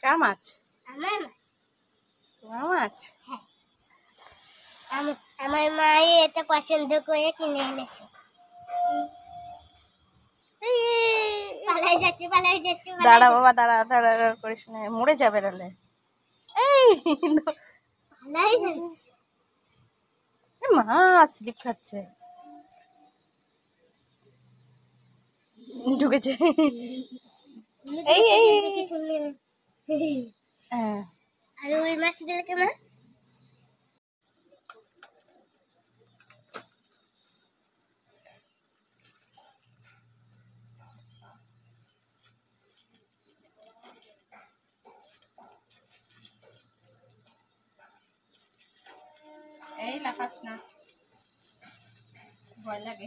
কার মাছ? আমার মাছ। তোমার মাছ? হ্যাঁ, আমার মা এটা পছন্দ করে কিনে এনেছে। পালাই যাচ্ছে দাঁড়া বাবা, দাঁড়া দাঁড়া করিস না, মরে যাবে তাহলে। এই পালাই যাচ্ছে মাছ স্লিপ খাচ্ছে, ঢুকেছে। এই হ্যাঁ, আর ওই মাছগুলো কেমন? এই লাফাস না, ভয় লাগে।